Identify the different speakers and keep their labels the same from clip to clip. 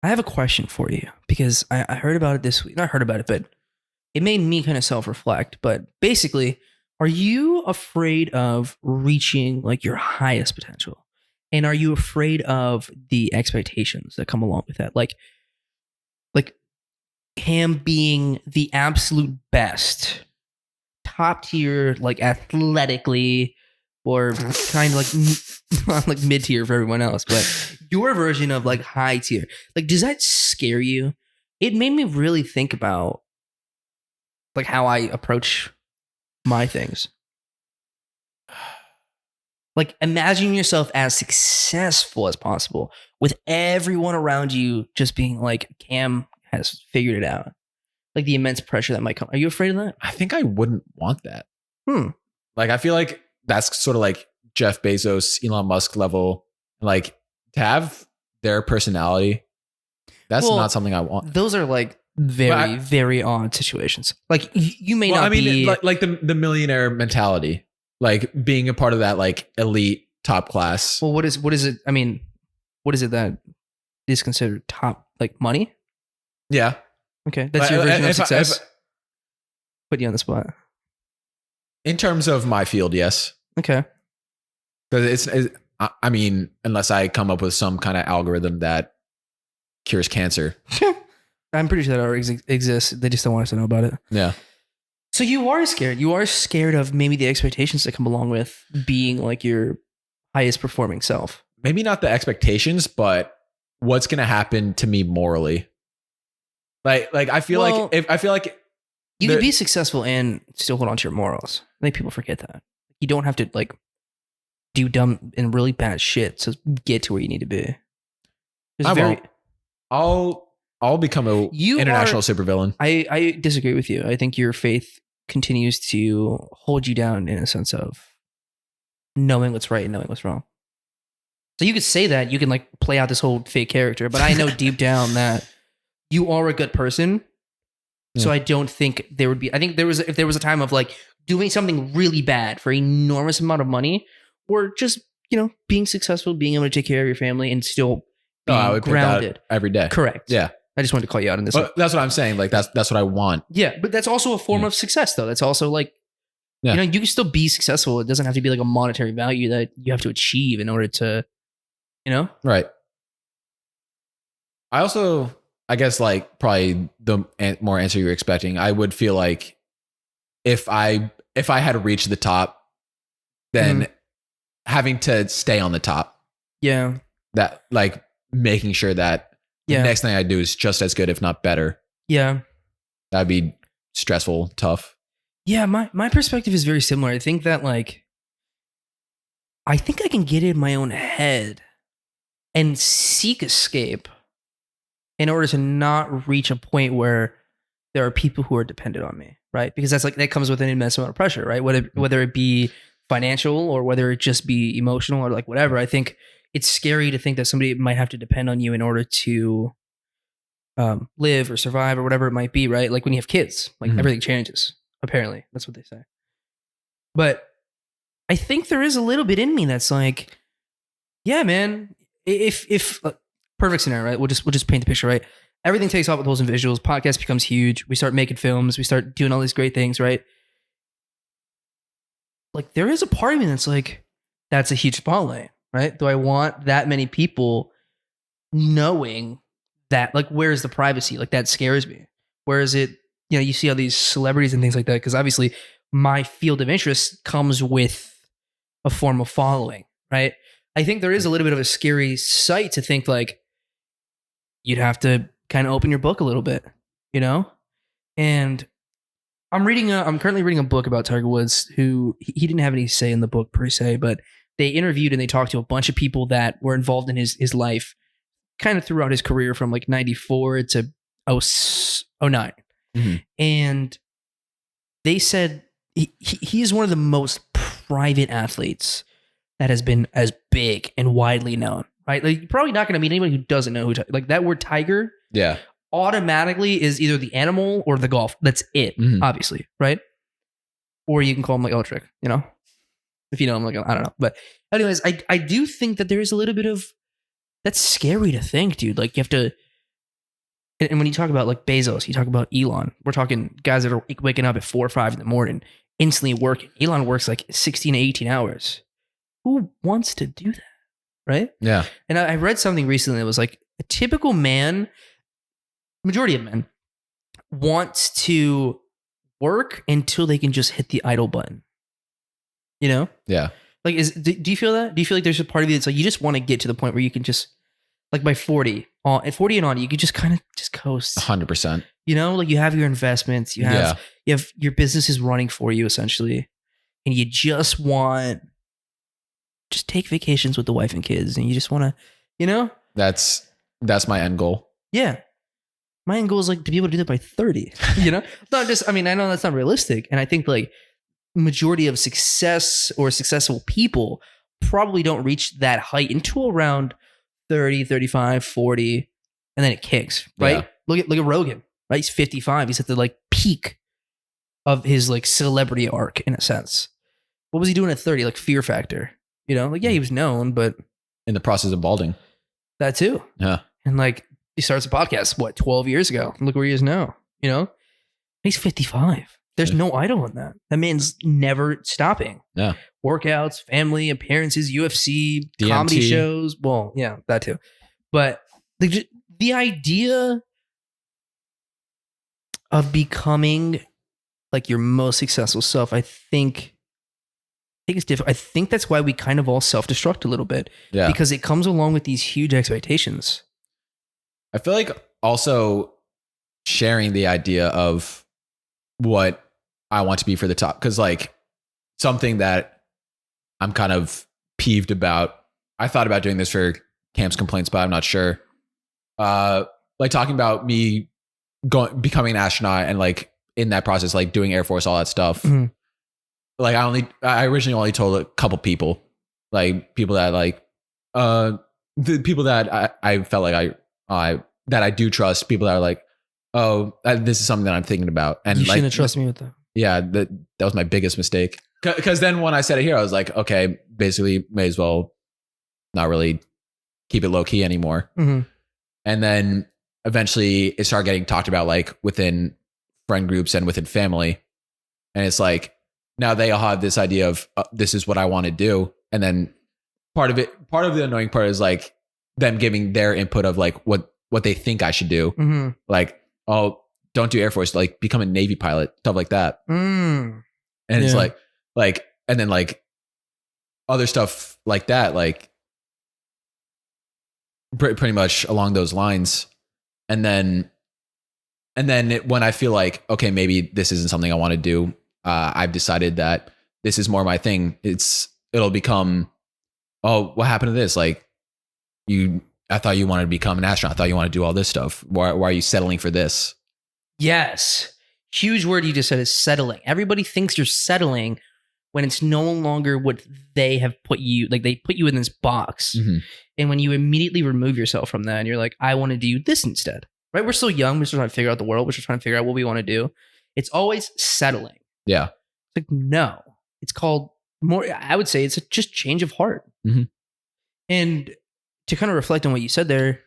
Speaker 1: I have a question for you because I heard about it this week. Not heard about it, but it made me kind of self reflect. But basically, are you afraid of reaching like your highest potential? And are you afraid of the expectations that come along with that? Like him being the absolute best, top tier, like athletically, or kind of like like mid tier for everyone else, but your version of like high tier. Like, does that scare you? It made me really think about like how I approach my things. Like, imagine yourself as successful as possible with everyone around you just being like, Cam has figured it out. Like the immense pressure that might come. Are you afraid of that?
Speaker 2: I think I wouldn't want that.
Speaker 1: Hmm.
Speaker 2: Like, I feel like that's sort of like Jeff Bezos, Elon Musk level. Like, to have their personality, that's
Speaker 1: Well,
Speaker 2: not something I want.
Speaker 1: Those are like very, very odd situations. Like you may not be
Speaker 2: like the millionaire mentality, like being a part of that like elite top class.
Speaker 1: Well, what is it? I mean, what is it that is considered top, like money?
Speaker 2: Yeah.
Speaker 1: Okay, that's your version of success. Put you on the spot.
Speaker 2: In terms of my field, yes.
Speaker 1: Okay.
Speaker 2: Because I mean, unless I come up with some kind of algorithm that cures cancer.
Speaker 1: I'm pretty sure that already exists. They just don't want us to know about it.
Speaker 2: Yeah.
Speaker 1: So you are scared. You are scared of maybe the expectations that come along with being like your highest performing self.
Speaker 2: Maybe not the expectations, but what's going to happen to me morally. Like I feel like
Speaker 1: you can be successful and still hold on to your morals. I think people forget that. You don't have to like do dumb and really bad shit to get to where you need to be.
Speaker 2: Won't. I'll become a international supervillain.
Speaker 1: I disagree with you. I think your faith continues to hold you down in a sense of knowing what's right and knowing what's wrong. So you could say that, you can like play out this whole fake character, but I know deep down that you are a good person. Yeah. So I don't think there would be, I think if there was a time of like doing something really bad for an enormous amount of money, or just, being successful, being able to take care of your family and still being grounded
Speaker 2: every day.
Speaker 1: Correct.
Speaker 2: Yeah.
Speaker 1: I just wanted to call you out on this.
Speaker 2: But that's what I'm saying. Like that's what I want.
Speaker 1: Yeah. But that's also a form of success though. That's also like, you can still be successful. It doesn't have to be like a monetary value that you have to achieve in order to,
Speaker 2: Right. I also, I guess like probably the more answer you're expecting, I would feel like if I had reached the top, then having to stay on the top.
Speaker 1: Yeah.
Speaker 2: That like making sure that the next thing I do is just as good, if not better.
Speaker 1: Yeah.
Speaker 2: That'd be stressful, tough.
Speaker 1: Yeah. My perspective is very similar. I think that like, I think I can get in my own head and seek escape in order to not reach a point where there are people who are dependent on me, right? Because that comes with an immense amount of pressure, right? Whether it be financial or whether it just be emotional or like whatever. I think it's scary to think that somebody might have to depend on you in order to live or survive or whatever it might be, right? Like when you have kids, like everything changes. Apparently, that's what they say. But I think there is a little bit in me that's like, yeah, man. If perfect scenario, right? We'll just paint the picture, right? Everything takes off with those visuals. Podcast becomes huge. We start making films. We start doing all these great things, right? Like there is a part of me that's like, that's a huge spotlight, right? Do I want that many people knowing that? Like, where's the privacy? Like that scares me. Where is it? You see all these celebrities and things like that, because obviously my field of interest comes with a form of following, right? I think there is a little bit of a scary sight to think like you'd have to kind of open your book a little bit, And I'm currently reading a book about Tiger Woods, who he didn't have any say in the book per se, but they interviewed and they talked to a bunch of people that were involved in his life kind of throughout his career from like 94 to 09. Mm-hmm. And they said he is one of the most private athletes that has been as big and widely known, right? Like, you're probably not going to meet anybody who doesn't know who, like that word tiger.
Speaker 2: Yeah.
Speaker 1: Automatically is either the animal or the golf. That's it, obviously, right? Or you can call him like Electric, if you know him, like, I don't know. But anyways, I do think that there is a little bit of, that's scary to think, dude. Like you have to And when you talk about like Bezos, you talk about Elon, we're talking guys that are waking up at 4 or 5 in the morning, instantly working. Elon works like 16 to 18 hours. Who wants to do that? Right?
Speaker 2: Yeah.
Speaker 1: And I read something recently that was like a typical man, majority of men, wants to work until they can just hit the idle button. You know?
Speaker 2: Yeah.
Speaker 1: Like, do you feel that? Do you feel like there's a part of you that's like, you just want to get to the point where you can just, like by 40, at 40 and on, you could just kind of just coast.
Speaker 2: 100%.
Speaker 1: You know, like you have your investments, you have your business is running for you essentially, and you just want just take vacations with the wife and kids, and you just want to, you know,
Speaker 2: that's my end goal.
Speaker 1: Yeah, my end goal is like to be able to do that by 30. You know, not just. I mean, I know that's not realistic, and I think like majority of success or successful people probably don't reach that height until around 30, 35, 40, and then it kicks, right?
Speaker 2: Yeah.
Speaker 1: Look at Rogan, right? He's 55. He's at the like peak of his like celebrity arc in a sense. What was he doing at 30? Like Fear Factor, you know? Like, yeah, he was known, but
Speaker 2: in the process of balding.
Speaker 1: That too.
Speaker 2: Yeah.
Speaker 1: And like he starts a podcast, 12 years ago? Look where he is now, you know? He's 55. There's no idol in that. That man's never stopping.
Speaker 2: Yeah.
Speaker 1: Workouts, family, appearances, UFC,
Speaker 2: DMT.
Speaker 1: comedy shows. Well, yeah, that too. But the idea of becoming like your most successful self, I think it's different. I think that's why we kind of all self-destruct a little bit.
Speaker 2: Yeah.
Speaker 1: Because it comes along with these huge expectations.
Speaker 2: I feel like also sharing the idea of what I want to be for the top. Cause like something that I'm kind of peeved about. I thought about doing this for Cam's complaints, but I'm not sure. Like talking about me becoming an astronaut and like in that process, like doing Air Force, all that stuff.
Speaker 1: Mm-hmm.
Speaker 2: Like I originally only told a couple people, like people that like, the people that I felt like that I do trust, people that are like, oh, this is something that I'm thinking about. And
Speaker 1: you
Speaker 2: like,
Speaker 1: shouldn't have trusted me with that.
Speaker 2: Yeah, that was my biggest mistake. Because then when I said it here, I was like, okay, basically may as well not really keep it low key anymore.
Speaker 1: Mm-hmm.
Speaker 2: And then eventually it started getting talked about like within friend groups and within family. And it's like, now they all have this idea of this is what I want to do. And then part of the annoying part is like them giving their input of like what they think I should do.
Speaker 1: Mm-hmm.
Speaker 2: Like, oh, don't do Air Force, like become a Navy pilot, stuff like that.
Speaker 1: Mm.
Speaker 2: And it's like, and then like other stuff like that, like pretty much along those lines. And then when I feel like, okay, maybe this isn't something I want to do, I've decided that this is more my thing. It'll become, oh, what happened to this? Like I thought you wanted to become an astronaut. I thought you wanted to do all this stuff. Why are you settling for this?
Speaker 1: Yes. Huge word you just said is settling. Everybody thinks you're settling when it's no longer what they have put you, like they put you in this box.
Speaker 2: Mm-hmm.
Speaker 1: And when you immediately remove yourself from that and you're like, I want to do this instead, right? We're still young. We're still trying to figure out the world. We're still trying to figure out what we want to do. It's always settling.
Speaker 2: Yeah.
Speaker 1: It's like, no, it's called more, I would say it's just change of heart.
Speaker 2: Mm-hmm.
Speaker 1: And to kind of reflect on what you said there,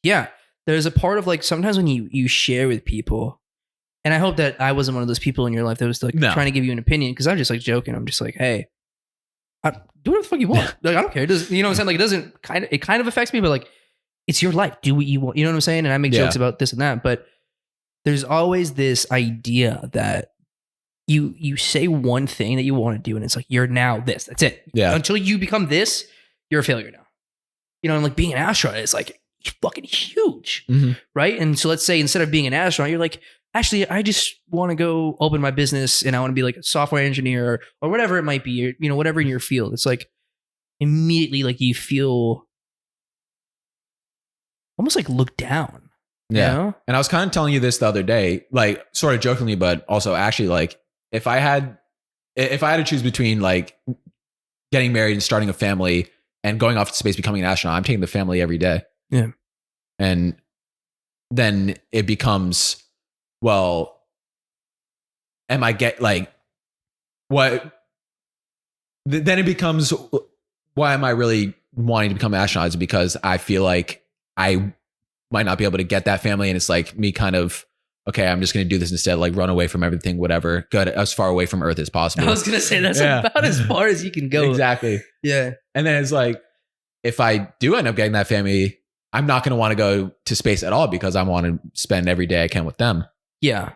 Speaker 1: yeah, there's a part of like sometimes when you share with people, and I hope that I wasn't one of those people in your life that was like trying to give you an opinion, because I'm just like joking. I'm just like, hey, do whatever the fuck you want. Like, I don't care. It doesn't, you know what I'm saying? Like, it kind of affects me, but like, it's your life. Do what you want. You know what I'm saying? And I make jokes about this and that, but there's always this idea that you say one thing that you want to do, and it's like, you're now this. That's it.
Speaker 2: Yeah.
Speaker 1: Until you become this, you're a failure now. You know, and like being an astronaut is like fucking huge, right? And so let's say instead of being an astronaut, you're like, actually, I just want to go open my business and I want to be like a software engineer or whatever it might be, or, you know, whatever in your field. It's like immediately like you feel almost like looked down.
Speaker 2: Yeah.
Speaker 1: You know?
Speaker 2: And I was kind of telling you this the other day, like sort of jokingly, but also actually like if I had to choose between like getting married and starting a family and going off to space, becoming an astronaut, I'm taking the family every day.
Speaker 1: Yeah.
Speaker 2: And then it becomes, well, am I then it becomes, why am I really wanting to become an astronaut? Is it because I feel like I might not be able to get that family. And it's like me kind of, okay, I'm just going to do this instead, like run away from everything, whatever, go as far away from Earth as possible.
Speaker 1: I was going to say that's about as far as you can go.
Speaker 2: Exactly.
Speaker 1: Yeah.
Speaker 2: And then it's like, if I do end up getting that family, I'm not going to want to go to space at all because I want to spend every day I can with them.
Speaker 1: Yeah.